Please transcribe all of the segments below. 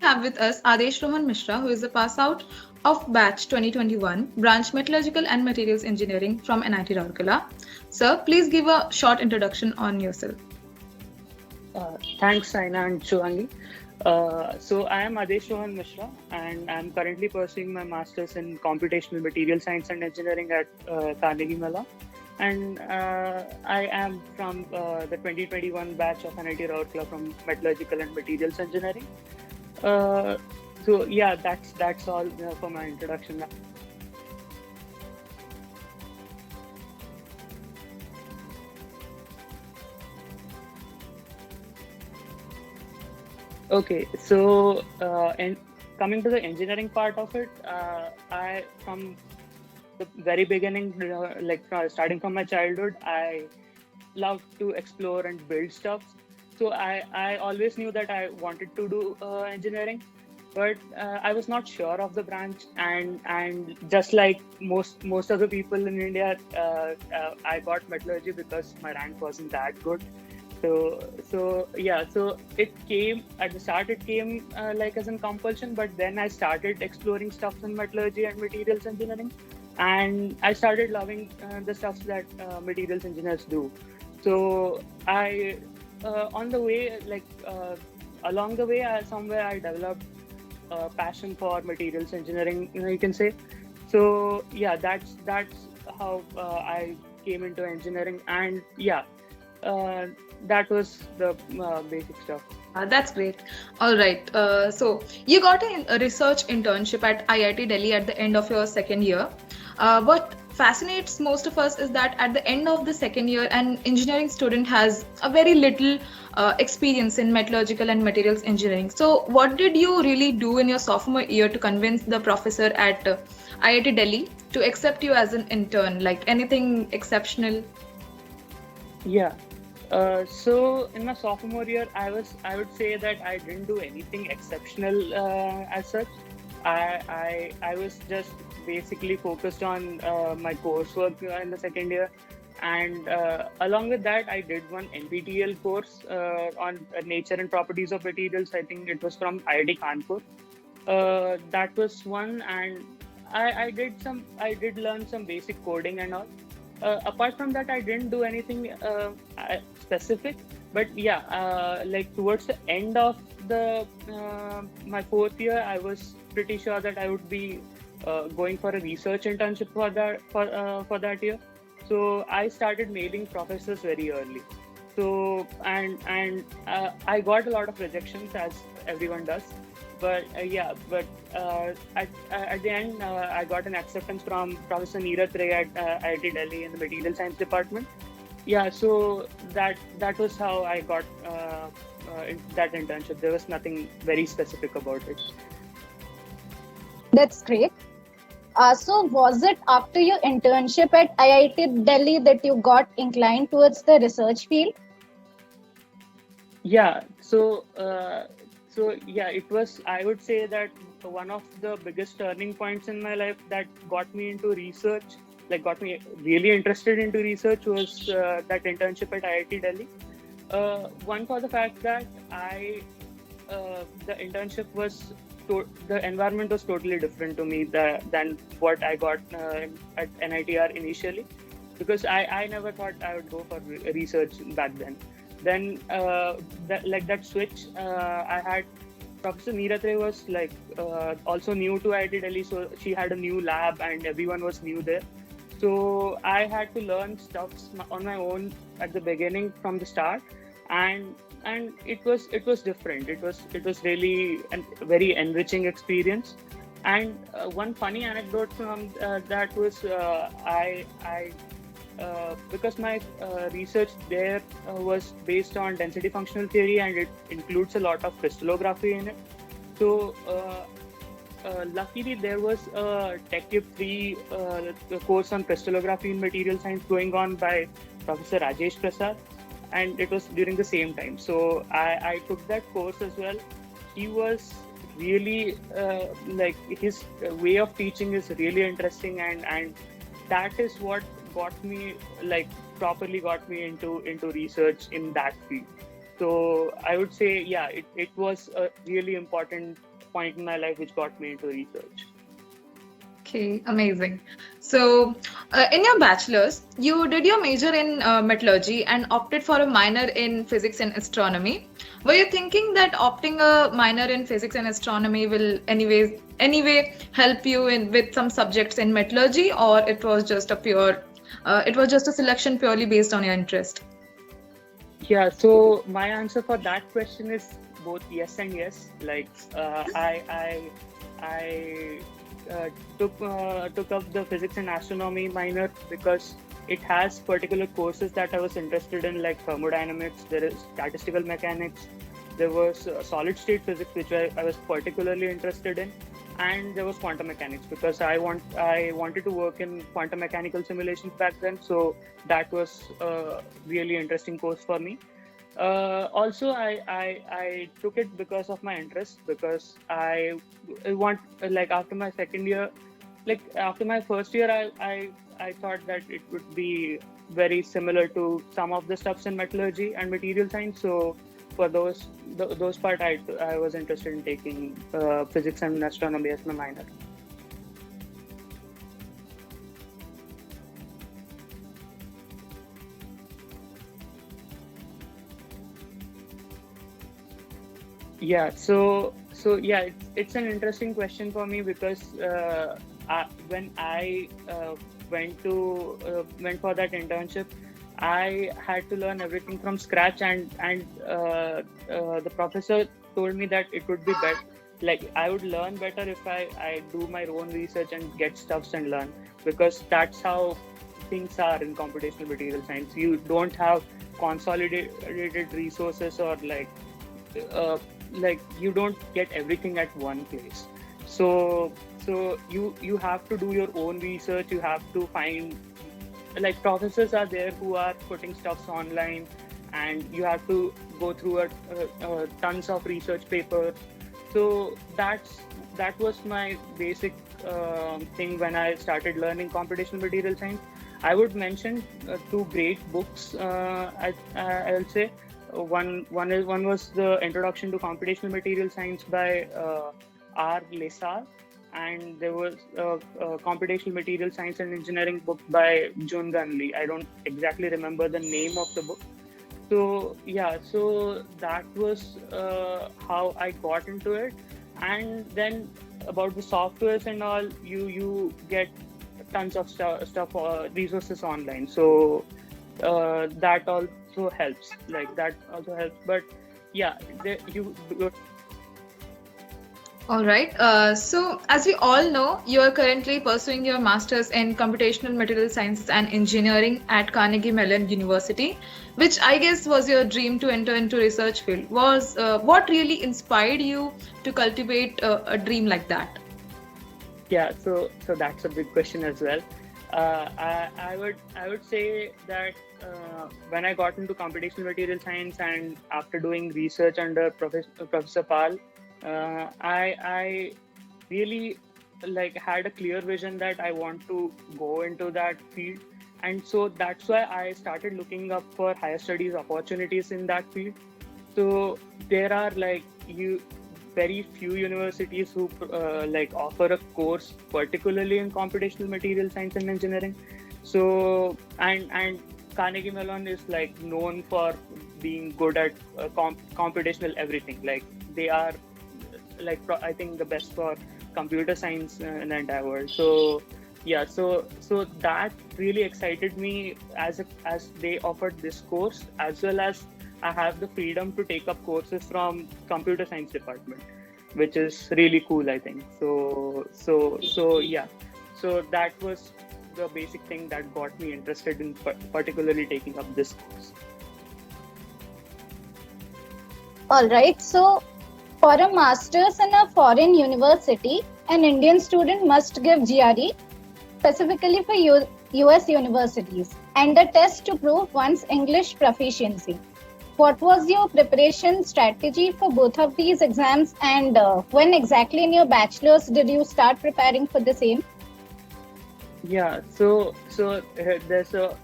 have with us Adesh Rohan Mishra, who is a pass out of batch 2021, branch Metallurgical and Materials Engineering from NIT Rourkela. Sir, please give a short introduction on yourself. Thanks, Saina and Shuhangi. So I am Adesh Rohan Mishra, and I'm currently pursuing my master's in computational material science and engineering at Carnegie Mellon. And I am from the 2021 batch of NIT Rourkela from Metallurgical and Materials Engineering. So yeah, that's all for my introduction. Okay, so and coming to the engineering part of it, I from the very beginning, starting from my childhood, I love to explore and build stuff. So I always knew that I wanted to do engineering, but I was not sure of the branch. And just like most of the people in India, I got metallurgy because my rank wasn't that good. So it came at the start. It came like as a compulsion, but then I started exploring stuff in metallurgy and materials engineering, and I started loving the stuff that materials engineers do. So I, on the way, along the way, somewhere I developed a passion for materials engineering. You can say. So yeah, that's how I came into engineering, and yeah. That was the basic stuff. That's great. All right. So you got a research internship at IIT Delhi at the end of your second year. What fascinates most of us is that at the end of the second year, an engineering student has a very little experience in metallurgical and materials engineering. So what did you really do in your sophomore year to convince the professor at IIT Delhi to accept you as an intern? Like anything exceptional? Yeah. So in my sophomore year, I would say that I didn't do anything exceptional as such. I was just basically focused on my coursework in the second year, and along with that, I did one NPTEL course on nature and properties of materials. I think it was from IIT Kanpur. That was one, and I did learn some basic coding and all. Apart from that, I didn't do anything specific. But yeah, like towards the end of the my fourth year, I was pretty sure that I would be going for a research internship for that year. So I started mailing professors very early. So and I got a lot of rejections, as everyone does. But at the end, I got an acceptance from Professor Neerath Ray at IIT Delhi in the Material Science Department. Yeah, so that was how I got that internship. There was nothing very specific about it. That's great. So was it after your internship at IIT Delhi that you got inclined towards the research field? Yeah, so yeah, it was, I would say that one of the biggest turning points in my life that got me into research, like got me really interested into research, was that internship at IIT Delhi. One, for the fact that the internship was, the environment was totally different to me than what I got at NITR initially, because I never thought I would go for research back then. Then that switch, I had Professor Neerath Ray was like also new to IIT Delhi, so she had a new lab and everyone was new there. So I had to learn stuff on my own at the beginning from the start, and it was different. It was really a very enriching experience. And one funny anecdote from that was I because my research there was based on density functional theory, and it includes a lot of crystallography in it. So luckily there was a TechTip 3 course on crystallography in material science going on by Professor Rajesh Prasad, and it was during the same time. So I took that course as well. He was really like, his way of teaching is really interesting, and that is what got me, like, properly got me into research in that field. So I would say, yeah, it was a really important point in my life which got me into research. Okay, amazing. So, in your bachelor's, you did your major in metallurgy and opted for a minor in physics and astronomy. Were you thinking that opting a minor in physics and astronomy will anyway help you in with some subjects in metallurgy, or it was just a selection purely based on your interest? Yeah, so my answer for that question is both yes and yes. Like I took up the physics and astronomy minor because it has particular courses that I was interested in, like thermodynamics. There is statistical mechanics. There was solid state physics, which I was particularly interested in, and there was quantum mechanics because I wanted to work in quantum mechanical simulations back then. So that was a really interesting course for me. Also, I took it because of my interest, because I want, like, after my second year, like after my first year, I thought that it would be very similar to some of the stuffs in metallurgy and material science. So for those part, I was interested in taking physics and astronomy as my minor. Yeah, so yeah, it's an interesting question for me because when I went for that internship, I had to learn everything from scratch, and the professor told me that it would be better, like I would learn better if I do my own research and get stuffs and learn, because that's how things are in computational material science. You don't have consolidated resources, or uh, like you don't get everything at one place. So you have to do your own research. You have to find, like, professors are there who are putting stuffs online, and you have to go through tons of research papers. So that was my basic thing when I started learning computational material science. I would mention two great books. I'll say one was the Introduction to Computational Material Science by R. Lesar, and there was a Computational Material Science and Engineering book by Jun-Gun Lee. I don't exactly remember the name of the book. So yeah, so that was how I got into it. And then about the softwares and all, you get tons of stuff resources online. So that also helps. Like that also helps. But yeah, you. All right. So, as we all know, you are currently pursuing your master's in computational material sciences and engineering at Carnegie Mellon University, which I guess was your dream to enter into research field. Was what really inspired you to cultivate a dream like that? Yeah, so that's a big question as well. I would say that when I got into computational material science and after doing research under Professor Pal, I really had a clear vision that I want to go into that field, and so that's why I started looking up for higher studies opportunities in that field. So there are very few universities who offer a course particularly in computational material science and engineering. So and Carnegie Mellon is known for being good at computational everything. Like they are I think the best for computer science in the entire world. So yeah, so that really excited me as they offered this course, as well as I have the freedom to take up courses from computer science department, which is really cool, I think. So yeah, so that was the basic thing that got me interested in particularly taking up this course. All right. So, for a master's in a foreign university, an Indian student must give GRE, specifically for US universities, and a test to prove one's English proficiency. What was your preparation strategy for both of these exams, and when exactly in your bachelor's did you start preparing for the same? Yeah, so there's a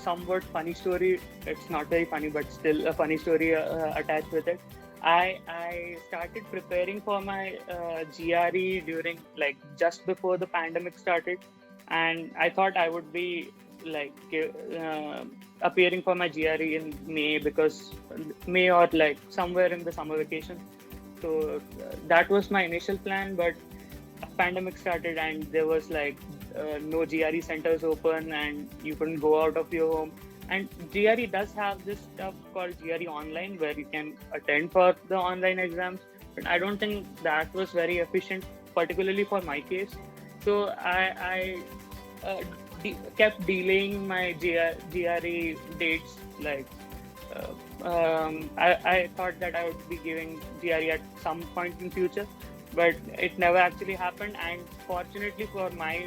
somewhat funny story. It's not very funny, but still a funny story attached with it. I started preparing for my GRE during like just before the pandemic started, and I thought I would be like appearing for my GRE in May, because May or like somewhere in the summer vacation. So that was my initial plan, but a pandemic started and there was like no GRE centers open and you couldn't go out of your home. And GRE does have this stuff called GRE Online where you can attend for the online exams, but I don't think that was very efficient, particularly for my case. So kept delaying my GRE dates. Like I thought that I would be giving GRE at some point in future, but it never actually happened. And fortunately for my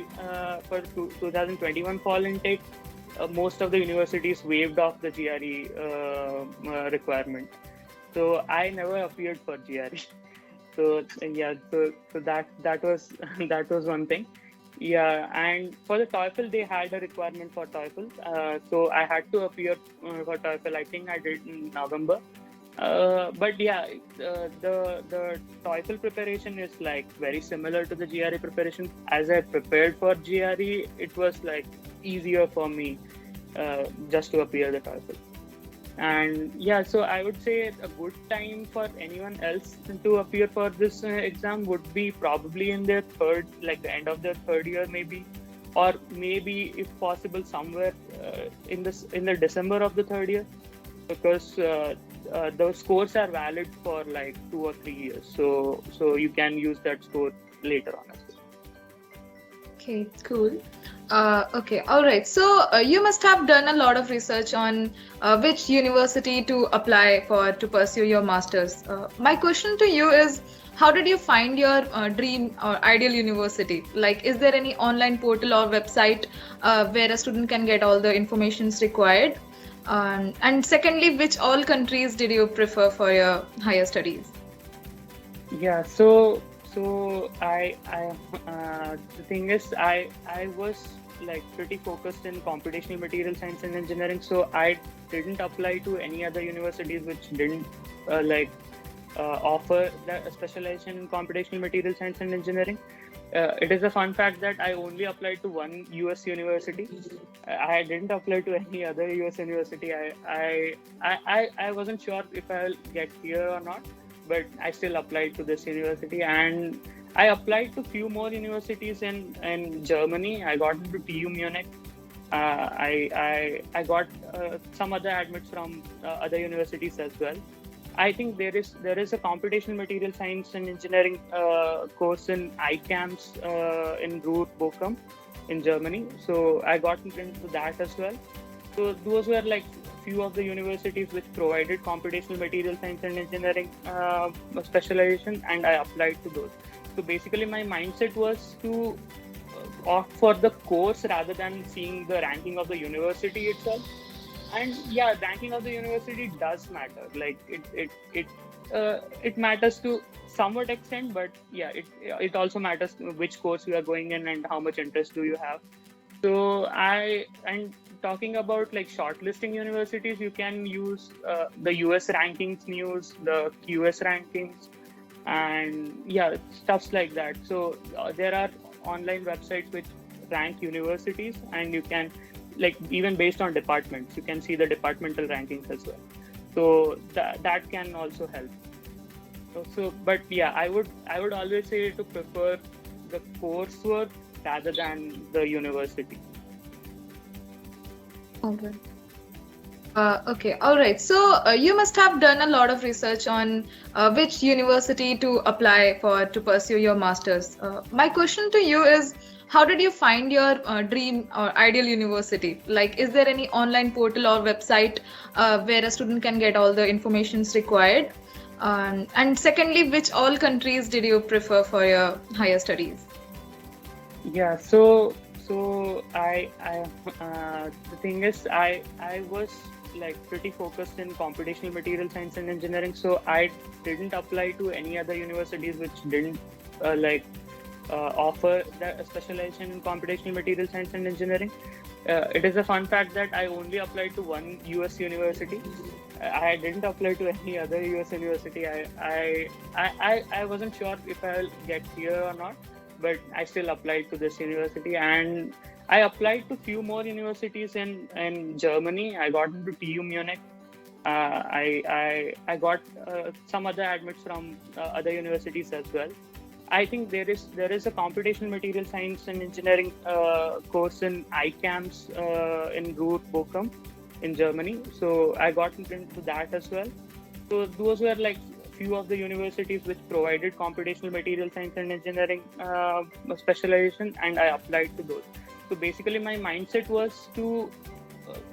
for 2021 fall intake, most of the universities waived off the GRE requirement, so I never appeared for GRE. So yeah, so that was that was one thing. Yeah, and for the TOEFL, they had a requirement for TOEFL, so I had to appear for TOEFL. I think I did in November. But yeah, the TOEFL preparation is like very similar to the GRE preparation. As I prepared for GRE, it was like easier for me just to appear the TOEFL. And yeah, so I would say a good time for anyone else to appear for this exam would be probably in their third, like the end of their third year, maybe, or maybe if possible somewhere in the December of the third year, because those scores are valid for like 2 or 3 years. So you can use that score later on as well. Okay, cool. Okay, all right. So you must have done a lot of research on which university to apply for to pursue your masters. My question to you is, how did you find your dream or ideal university? Like, is there any online portal or website where a student can get all the informations required? And secondly, which all countries did you prefer for your higher studies? Yeah, so the thing is, I was like pretty focused in computational material science and engineering, so I didn't apply to any other universities which didn't offer the specialization in computational material science and engineering. It is a fun fact that I only applied to one US university. I didn't apply to any other US university. I wasn't sure if I'll get here or not, but I still applied to this university, and I applied to few more universities in Germany. I got into TU Munich. I got some other admits from other universities as well. I think there is a computational material science and engineering course in ICAMS in Ruhr Bochum in Germany. So I got into that as well. So those were like few of the universities which provided computational material science and engineering specialization, and I applied to those. So basically my mindset was to opt for the course rather than seeing the ranking of the university itself. And yeah, ranking of the university does matter. Like it matters to somewhat extent, but yeah, it also matters which course you are going in and how much interest do you have. So and talking about like shortlisting universities, you can use the US rankings news, the QS rankings, and yeah, stuffs like that. So there are online websites which rank universities, and you can, like, even based on departments, you can see the departmental rankings as well. So that can also help. So but yeah, I would always say to prefer the coursework rather than the university. Okay. Okay, all right. So you must have done a lot of research on which university to apply for to pursue your masters. My question to you is, how did you find your dream or ideal university? Like, is there any online portal or website where a student can get all the informations required? And secondly, which all countries did you prefer for your higher studies? Yeah, so the thing is, I was like pretty focused in computational material science and engineering, so I didn't apply to any other universities which didn't offer the specialization in computational material science and engineering. It is a fun fact that I only applied to one US university. I didn't apply to any other US university. I wasn't sure if I'll get here or not, but I still applied to this university, and I applied to few more universities in Germany. I got into TU Munich. I got some other admits from other universities as well. I think there is a computational material science and engineering course in ICAMS in Ruhr Bochum in Germany. So I got into that as well. So those were like few of the universities which provided computational material science and engineering specialization, and I applied to those. So basically, my mindset was to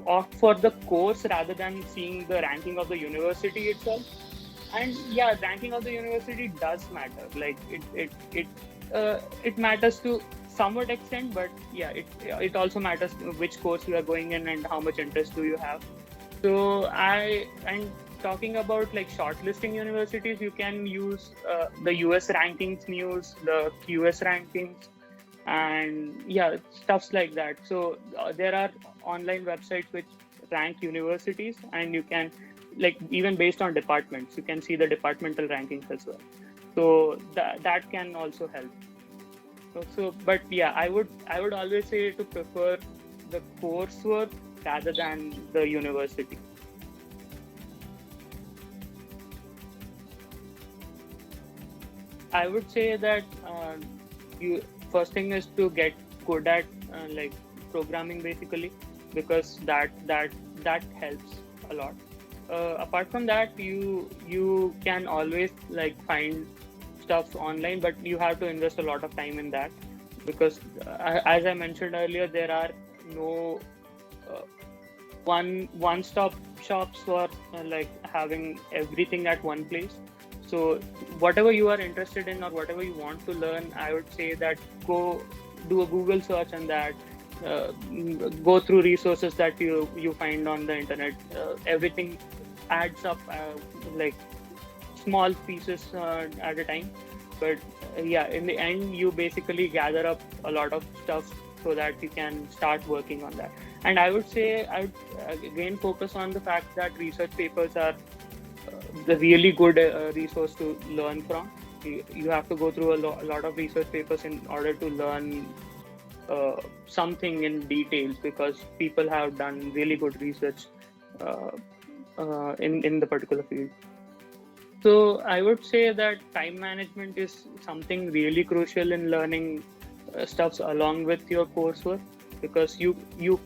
opt for the course rather than seeing the ranking of the university itself. And yeah, ranking of the university does matter. Like it matters to somewhat extent, but yeah, it also matters which course you are going in and how much interest do you have. So and talking about like shortlisting universities, you can use the US rankings news, the QS rankings, and yeah, stuffs like that. So there are online websites which rank universities, and you can, like, even based on departments, you can see the departmental rankings as well. So that can also help. So but yeah, I would always say to prefer the coursework rather than the university. I would say that you first thing is to get good at like programming basically, because that helps a lot. Apart from that, you can always like find stuff online, but you have to invest a lot of time in that, because as I mentioned earlier, there are no one stop shops for like having everything at one place. So whatever you are interested in or whatever you want to learn, I would say that go do a Google search on that. Go through resources that you find on the internet. Everything adds up, like small pieces at a time. But yeah, in the end, you basically gather up a lot of stuff so that you can start working on that. And I would say I would again focus on the fact that research papers are the really good resource to learn from. You have to go through a lot of research papers in order to learn something in details, because people have done really good research in the particular field. So I would say that time management is something really crucial in learning stuffs along with your coursework, because you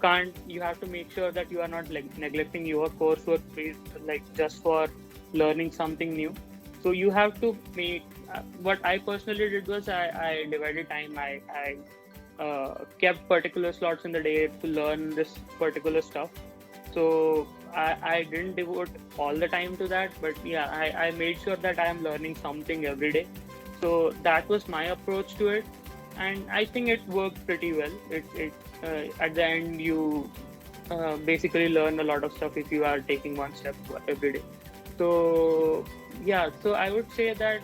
have to make sure that you are not like neglecting your coursework like just for learning something new. So you have to make what I personally did was I divided time. I kept particular slots in the day to learn this particular stuff. So I didn't devote all the time to that, but yeah, I made sure that I am learning something every day. So that was my approach to it, and I think it worked pretty well. It at the end, you basically learn a lot of stuff if you are taking one step every day. So yeah, so I would say that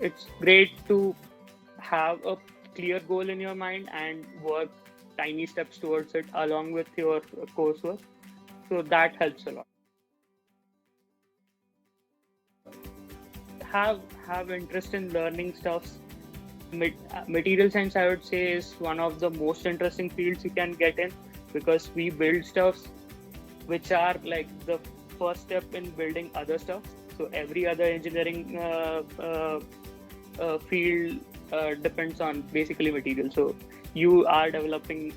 it's great to have a clear goal in your mind and work tiny steps towards it along with your coursework. So that helps a lot. Have interest in learning stuffs. Material science, I would say, is one of the most interesting fields you can get in, because we build stuffs which are like the first step in building other stuff. So every other engineering field depends on basically material. So you are developing,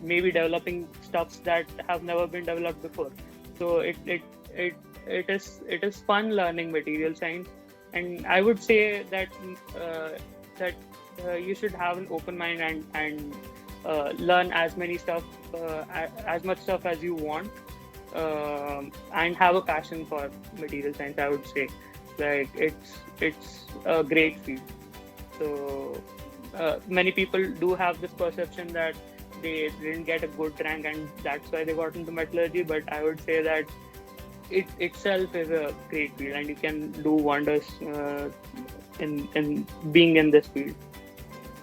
maybe developing stuffs that have never been developed before. So it is fun learning material science, and I would say that you should have an open mind and learn as much stuff as you want, and have a passion for material science. I would say, like, it's a great field. So many people do have this perception that they didn't get a good rank and that's why they got into metallurgy, but I would say that it itself is a great field, and you can do wonders in being in this field.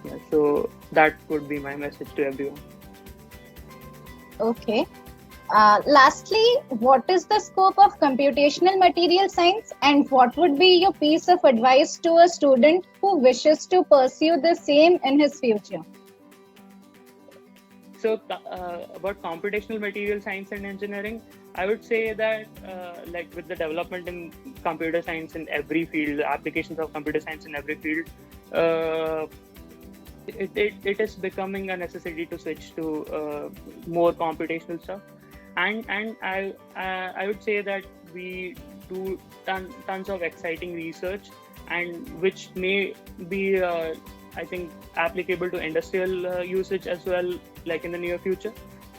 Yeah, so that would be my message to everyone. Okay. Lastly, what is the scope of computational material science, and what would be your piece of advice to a student who wishes to pursue the same in his future? So about computational material science and engineering, I would say that like with the development in computer science in every field, the applications of computer science in every field, it is becoming a necessity to switch to more computational stuff. And I would say that we do tons of exciting research, and which may be I think applicable to industrial usage as well, like in the near future.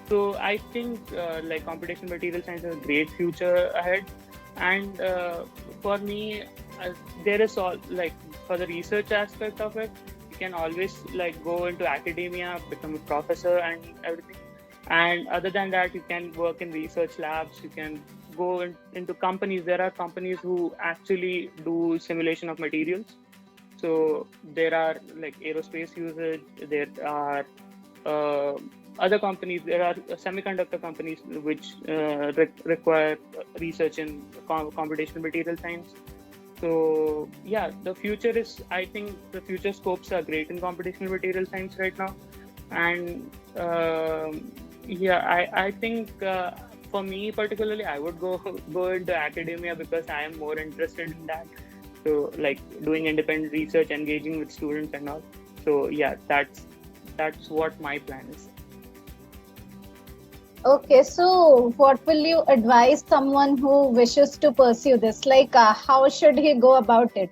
So I think like computational material science has a great future ahead. And for me, there is all like for the research aspect of it, you can always like go into academia, become a professor and everything. And other than that, you can work in research labs, you can go into companies. There are companies who actually do simulation of materials. So there are like aerospace usage, there are other companies, there are semiconductor companies which require research in computational material science. So yeah, the future is, I think the future scopes are great in computational material science right now. And yeah, I think for me particularly, I would go into academia because I am more interested in that. So like doing independent research, engaging with students and all. So yeah, that's what my plan is. Okay, so what will you advise someone who wishes to pursue this? Like, how should he go about it?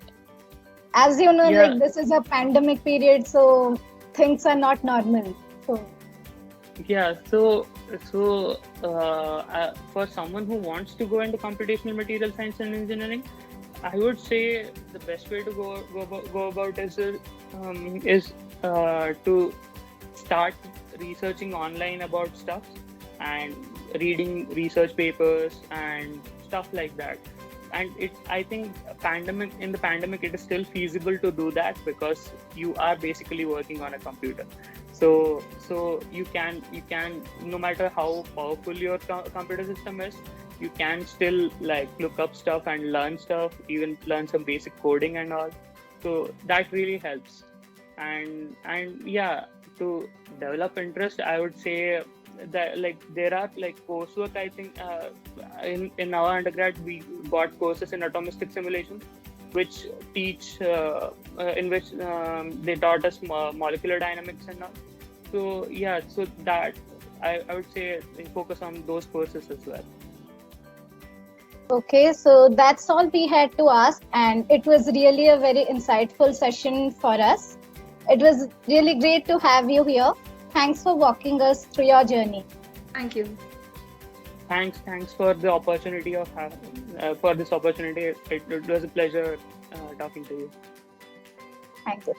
As you know, Yeah. like this is a pandemic period, so things are not normal. So Yeah, so for someone who wants to go into computational material science and engineering, I would say the best way to go about is to start researching online about stuff and reading research papers and stuff like that. And I think in the pandemic it is still feasible to do that because you are basically working on a computer. So you can no matter how powerful your computer system is, you can still like look up stuff and learn stuff, even learn some basic coding and all. So that really helps. And yeah, to develop interest, I would say that like there are like coursework. I think in our undergrad we got courses in atomistic simulation, which teach in which they taught us molecular dynamics and all. So yeah, so that I would say focus on those courses as well. okay, so that's all we had to ask, and it was really a very insightful session for us. It was really great to have you here. Thanks for walking us through your journey. Thank you. Thanks for the opportunity of for this opportunity. It was a pleasure talking to you. Thank you.